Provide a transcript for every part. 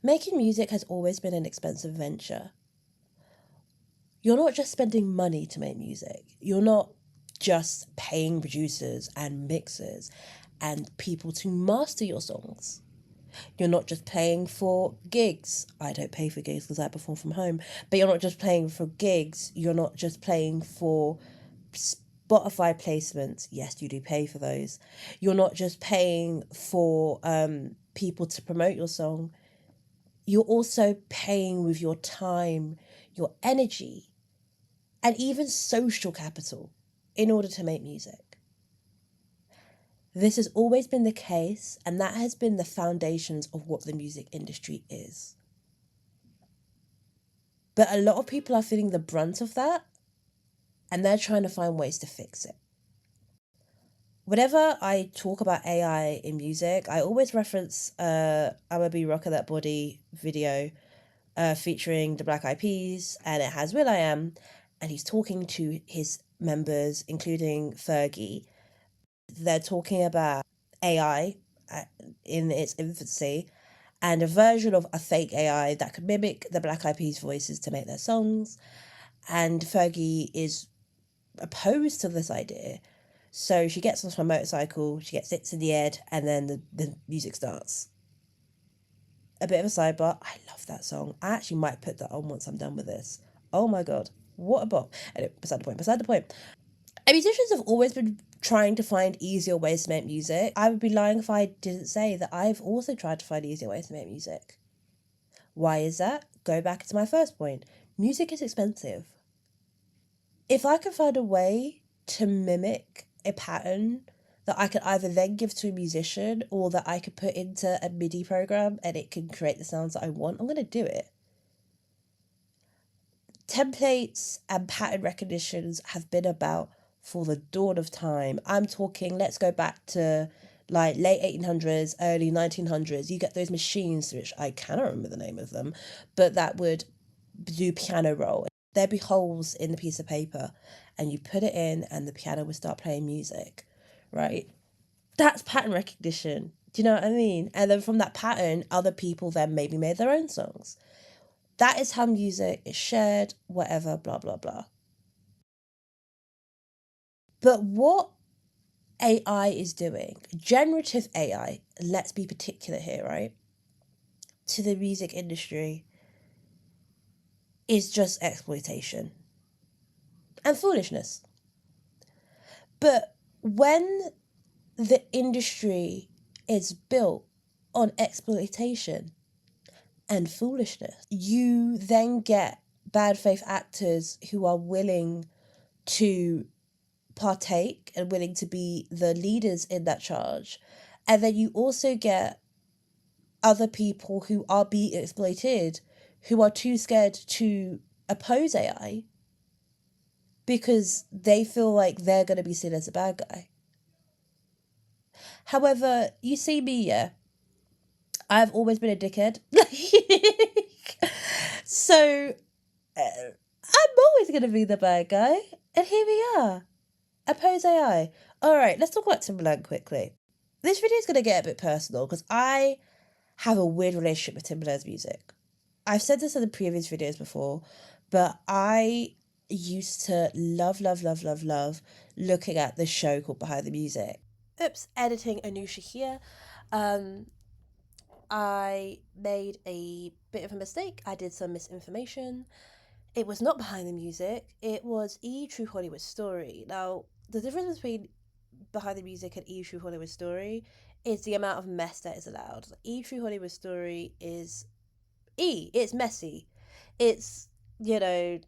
Making music has always been an expensive venture. You're not just spending money to make music. You're not just paying producers and mixers and people to master your songs. You're not just paying for gigs. I don't pay for gigs because I perform from home. But you're not just paying for gigs. You're not just paying for Spotify placements. Yes, you do pay for those. You're not just paying for people to promote your song. You're also paying with your time, your energy, and even social capital in order to make music. This has always been the case, and that has been the foundations of what the music industry is. But a lot of people are feeling the brunt of that, and they're trying to find ways to fix it. Whenever I talk about AI in music, I always reference I'ma Be Rockin' That Body video featuring the Black Eyed Peas, and it has will.i.am, and he's talking to his members, including Fergie. They're talking about AI in its infancy and a version of a fake AI that could mimic the Black Eyed Peas voices to make their songs. And Fergie is opposed to this idea. So she gets onto a motorcycle, she gets hits in the head, and then the music starts. A bit of a sidebar, I love that song. I actually might put that on once I'm done with this. Oh my god, what a bop. Anyway, beside the point. And musicians have always been trying to find easier ways to make music. I would be lying if I didn't say that I've also tried to find easier ways to make music. Why is that? Go back to my first point. Music is expensive. If I could find a way to mimic a pattern that I could either then give to a musician or that I could put into a MIDI program and it can create the sounds that I want, I'm going to do it. Templates and pattern recognitions have been about for the dawn of time. I'm talking, let's go back to like late 1800s, early 1900s. You get those machines, which I cannot remember the name of them, but that would do piano roll. There'd be holes in the piece of paper and you put it in and the piano would start playing music, right? That's pattern recognition. Do you know what I mean? And then from that pattern, other people then maybe made their own songs. That is how music is shared, whatever, blah, blah, blah. But what AI is doing, generative AI, let's be particular here, right? To the music industry is just exploitation and foolishness. But when the industry is built on exploitation and foolishness, you then get bad faith actors who are willing to partake and willing to be the leaders in that charge. And then you also get other people who are being exploited who are too scared to oppose AI because they feel like they're going to be seen as a bad guy. However, you see me, yeah, I've always been a dickhead. So I'm always going to be the bad guy. And here we are. Oppose AI. All right, let's talk about Timbaland quickly. This video is going to get a bit personal because I have a weird relationship with Timbaland's music. I've said this in the previous videos before, but I used to love looking at this show called Behind the Music. Oops, editing Anusha here. I made a bit of a mistake. I did some misinformation. It was not Behind the Music. It was E True Hollywood Story. Now, the difference between Behind the Music and E True Hollywood Story is the amount of mess that is allowed. E True Hollywood Story is it's messy. It's, a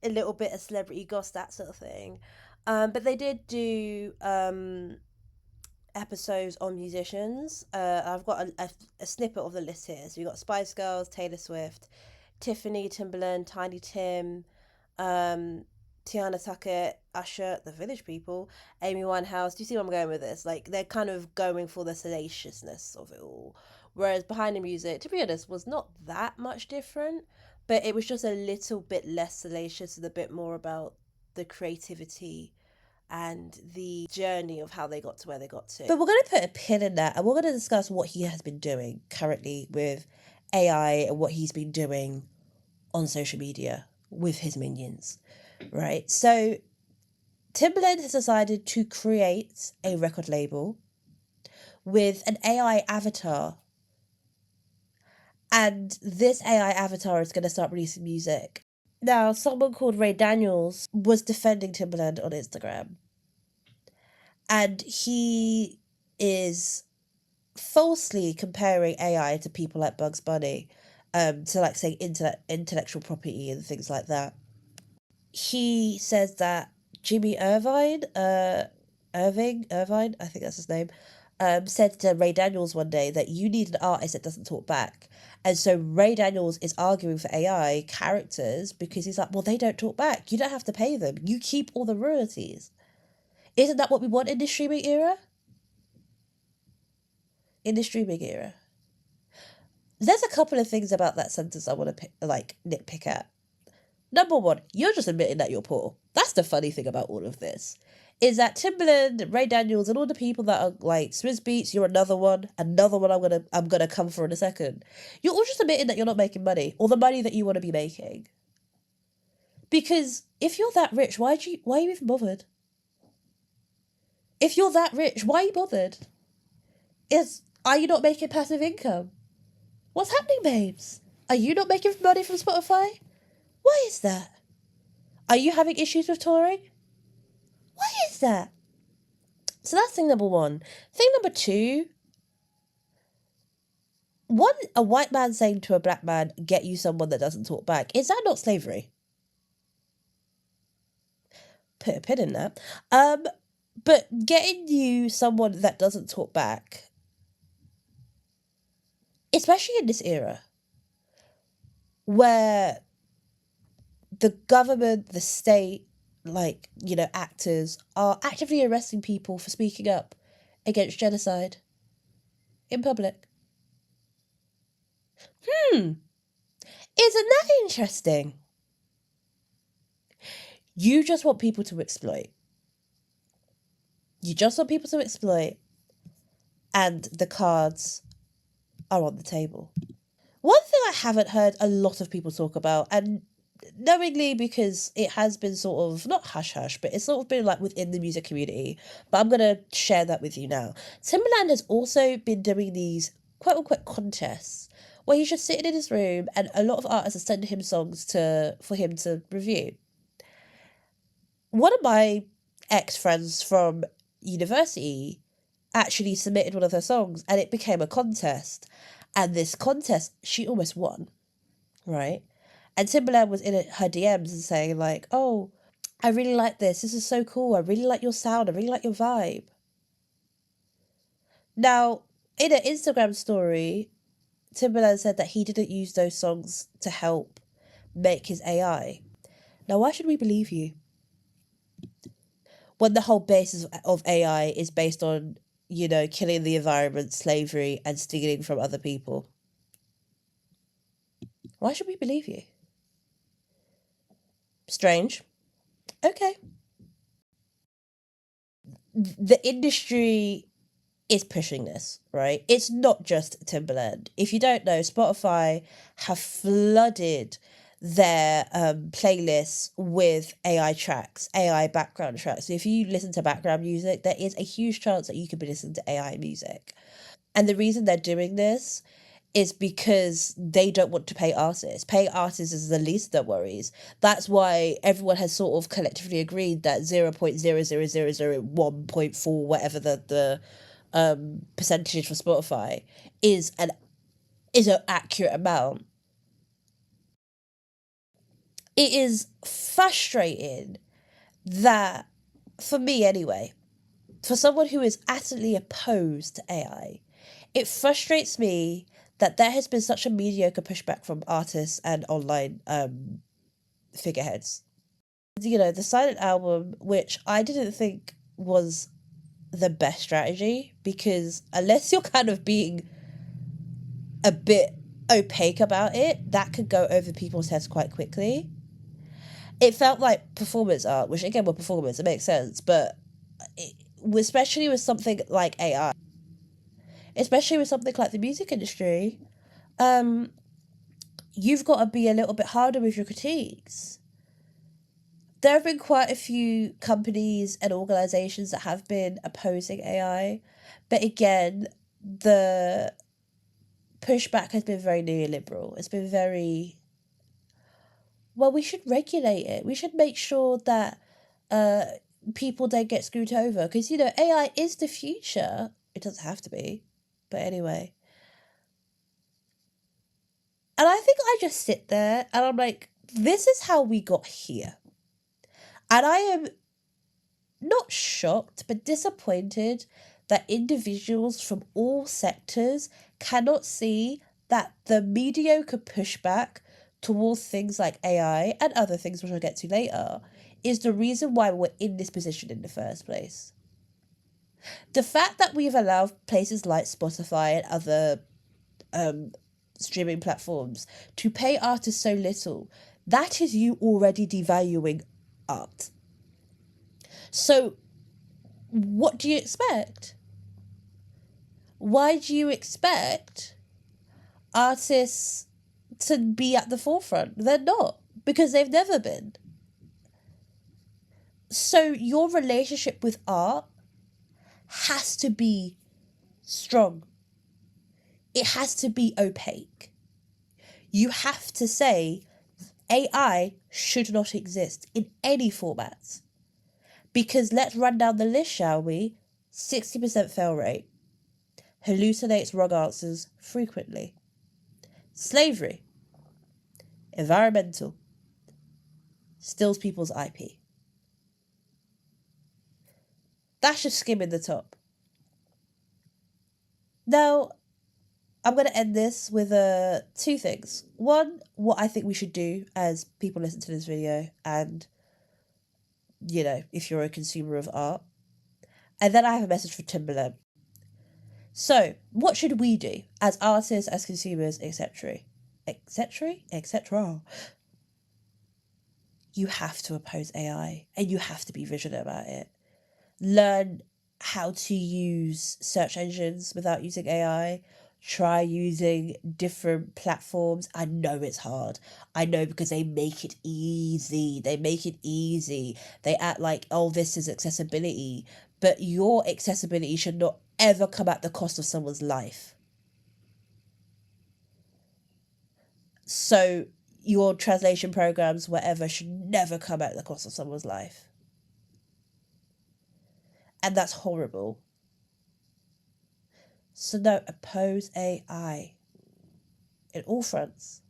little bit of celebrity gossip, that sort of thing. But they did do episodes on musicians. I've got a snippet of the list here. So we've got Spice Girls, Taylor Swift, Tiffany, Timbaland, Tiny Tim, Tiana Tuckett, Usher, The Village People, Amy Winehouse. Do you see where I'm going with this? Like, they're kind of going for the salaciousness of it all. Whereas Behind the Music, to be honest, was not that much different, but it was just a little bit less salacious and a bit more about the creativity and the journey of how they got to where they got to. But we're going to put a pin in that and we're going to discuss what he has been doing currently with AI and what he's been doing on social media with his minions, right? So Timbaland has decided to create a record label with an AI avatar, and this AI avatar is going to start releasing music. Now, someone called Ray Daniels was defending Timbaland on Instagram, and he is falsely comparing AI to people like Bugs Bunny, to like say intellectual property and things like that. He says that Jimmy Irvine, I think that's his name, said to Ray Daniels one day that you need an artist that doesn't talk back. And so Ray Daniels is arguing for AI characters because he's like, well, they don't talk back. You don't have to pay them. You keep all the royalties. Isn't that what we want in the streaming era? In the streaming era. There's a couple of things about that sentence I want to nitpick at. Number one, you're just admitting that you're poor. That's the funny thing about all of this. Is that Timbaland, Ray Daniels, and all the people that are like Swizz Beats, you're another one I'm gonna come for in a second. You're all just admitting that you're not making money, or the money that you want to be making. Because if you're that rich, why are you even bothered? If you're that rich, why are you bothered? Are you not making passive income? What's happening, babes? Are you not making money from Spotify? Why is that? Are you having issues with touring? Why is that? So that's thing number one. Thing number two, a white man saying to a black man, get you someone that doesn't talk back. Is that not slavery? Put a pin in that. But getting you someone that doesn't talk back, especially in this era, where the government, the state, actors are actively arresting people for speaking up against genocide in public. Isn't that interesting? You just want people to exploit. You just want people to exploit, and the cards are on the table. One thing I haven't heard a lot of people talk about, and knowingly because it has been sort of, not hush hush, but it's sort of been like within the music community, but I'm going to share that with you now. Timbaland has also been doing these quote unquote contests where he's just sitting in his room and a lot of artists are sending him songs for him to review. One of my ex-friends from university actually submitted one of her songs and it became a contest. And this contest, she almost won, right? And Timbaland was in her DMs and saying like, oh, I really like this. This is so cool. I really like your sound. I really like your vibe. Now, in an Instagram story, Timbaland said that he didn't use those songs to help make his AI. Now, why should we believe you? When the whole basis of AI is based on, killing the environment, slavery, and stealing from other people. Why should we believe you? Strange. Okay. The industry is pushing this, right? It's not just Timbaland. If you don't know, Spotify have flooded their playlists with AI tracks, AI background tracks. So if you listen to background music, there is a huge chance that you could be listening to AI music. And the reason they're doing this is because they don't want to pay artists. Paying artists is the least of their worries. That's why everyone has sort of collectively agreed that 0.00001.4, whatever the percentage for Spotify is an accurate amount. It is frustrating that, for me anyway, for someone who is utterly opposed to AI, it frustrates me that there has been such a mediocre pushback from artists and online figureheads. The Silent Album, which I didn't think was the best strategy, because unless you're kind of being a bit opaque about it, that could go over people's heads quite quickly. It felt like performance art, which again, with performance, it makes sense, but especially with something like AI, especially with something like the music industry, you've got to be a little bit harder with your critiques. There have been quite a few companies and organizations that have been opposing AI, but again, the pushback has been very neoliberal. It's been very, well, we should regulate it. We should make sure that people don't get screwed over because, AI is the future. It doesn't have to be, but anyway. And I think I just sit there and I'm like, this is how we got here. And I am not shocked, but disappointed that individuals from all sectors cannot see that the mediocre pushback towards things like AI and other things which I'll get to later is the reason why we're in this position in the first place. The fact that we've allowed places like Spotify and other streaming platforms to pay artists so little, that is you already devaluing art. So, what do you expect? Why do you expect artists to be at the forefront? They're not, because they've never been. So, your relationship with art has to be strong. It has to be opaque. You have to say AI should not exist in any format. Because let's run down the list, shall we? 60% fail rate. Hallucinates wrong answers frequently. Slavery. Environmental. Steals people's IP. That's just skimming the top. Now, I'm going to end this with two things. One, what I think we should do as people listen to this video and, if you're a consumer of art. And then I have a message for Timbaland. So, what should we do as artists, as consumers, etc.? Etc. You have to oppose AI and you have to be vigilant about it. Learn how to use search engines without using AI. Try using different platforms. I know it's hard. I know because they make it easy. They act like, oh, this is accessibility. But your accessibility should not ever come at the cost of someone's life. So your translation programs, whatever, should never come at the cost of someone's life. And that's horrible. So no, oppose AI. In all fronts.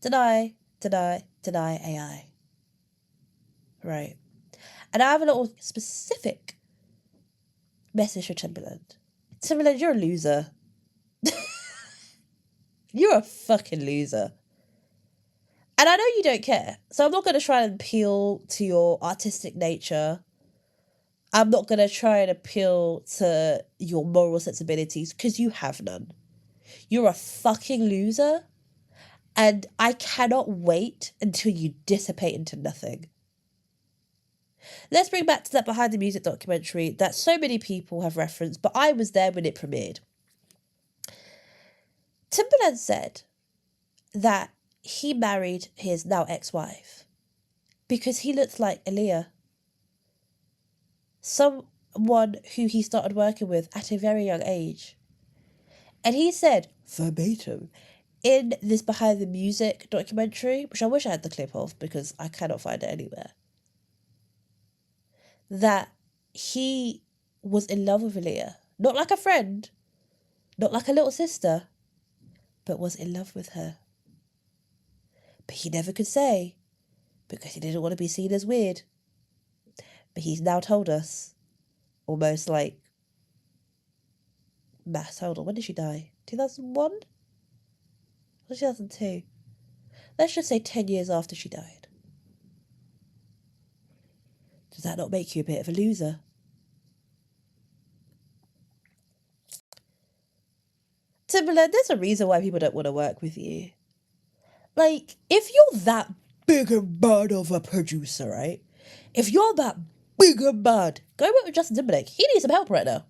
Deny AI. Right. And I have a little specific message for Timbaland. Timbaland, you're a loser. You're a fucking loser. And I know you don't care. So I'm not going to try and appeal to your artistic nature. I'm not going to try and appeal to your moral sensibilities because you have none. You're a fucking loser. And I cannot wait until you dissipate into nothing. Let's bring back to that Behind the Music documentary that so many people have referenced, but I was there when it premiered. Timbaland said that he married his now ex-wife because he looks like Aaliyah. Someone who he started working with at a very young age. And he said, verbatim, in this Behind the Music documentary, which I wish I had the clip of because I cannot find it anywhere, that he was in love with Aaliyah. Not like a friend, not like a little sister, but was in love with her. But he never could say because he didn't want to be seen as weird. But he's now told us, almost like, hold on, when did she die? 2001? Or 2002? Let's just say 10 years after she died. Does that not make you a bit of a loser? Timbaland, there's a reason why people don't want to work with you. Like, if you're that big and bad of a producer, right? If you're that big and bad, go work with Justin Timberlake. He needs some help right now.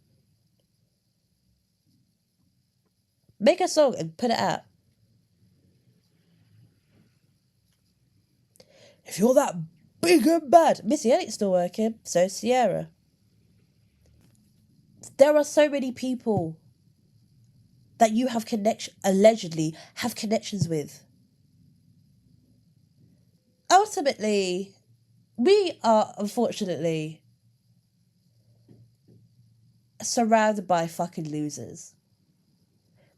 Make a song and put it out. If you're that big and bad, Missy Elliott's still working, so is Sierra. There are so many people that you have allegedly have connections with. Ultimately, we are unfortunately surrounded by fucking losers.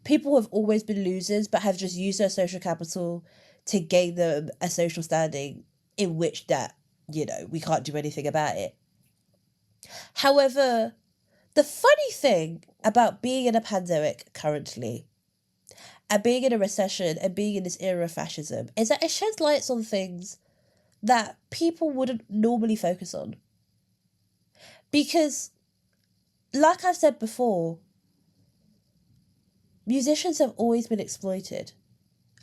People have always been losers, but have just used their social capital to gain them a social standing in which that, we can't do anything about it. However, the funny thing about being in a pandemic currently and being in a recession and being in this era of fascism is that it sheds lights on things that people wouldn't normally focus on. Because, like I've said before, musicians have always been exploited.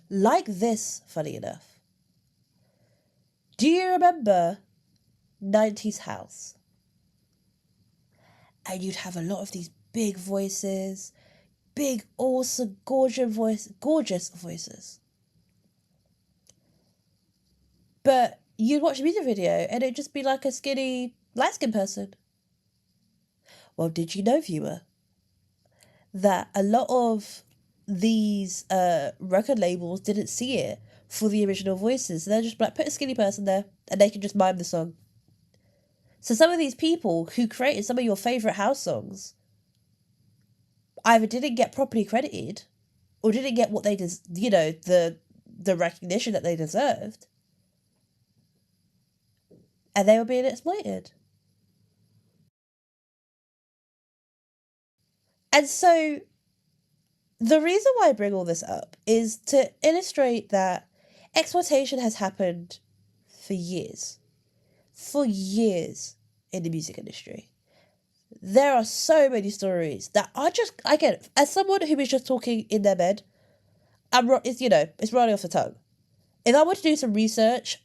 Like this, funny enough. Do you remember 90s house? And you'd have a lot of these big voices, big, awesome, gorgeous voices. But you'd watch a music video and it'd just be like a skinny, light-skinned person. Well, did you know, viewer, that a lot of these record labels didn't see it for the original voices? They're just like, put a skinny person there and they can just mime the song. So some of these people who created some of your favourite house songs either didn't get properly credited or didn't get what they the recognition that they deserved. And they were being exploited. And so the reason why I bring all this up is to illustrate that exploitation has happened for years. For years in the music industry. There are so many stories that as someone who is just talking in their bed, it's rolling off the tongue. If I were to do some research,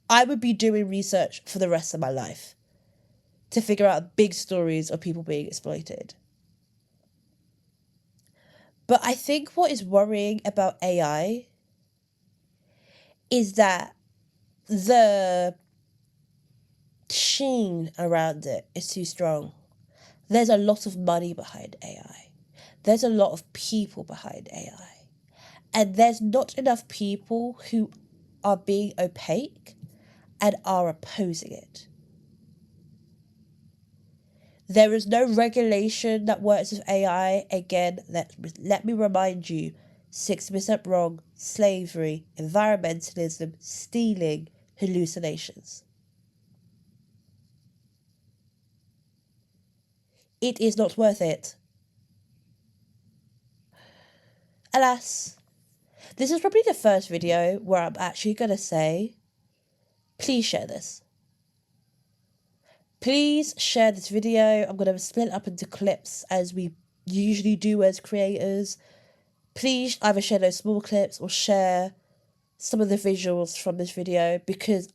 I would be doing research for the rest of my life to figure out big stories of people being exploited. But I think what is worrying about AI is that the sheen around it is too strong. There's a lot of money behind AI. There's a lot of people behind AI. And there's not enough people who are being opaque and are opposing it. There is no regulation that works with AI. Again, let me remind you, 60% wrong, slavery, environmentalism, stealing, hallucinations. It is not worth it. Alas, this is probably the first video where I'm actually going to say, please share this. Please share this video. I'm going to split it up into clips as we usually do as creators. Please either share those small clips or share some of the visuals from this video, because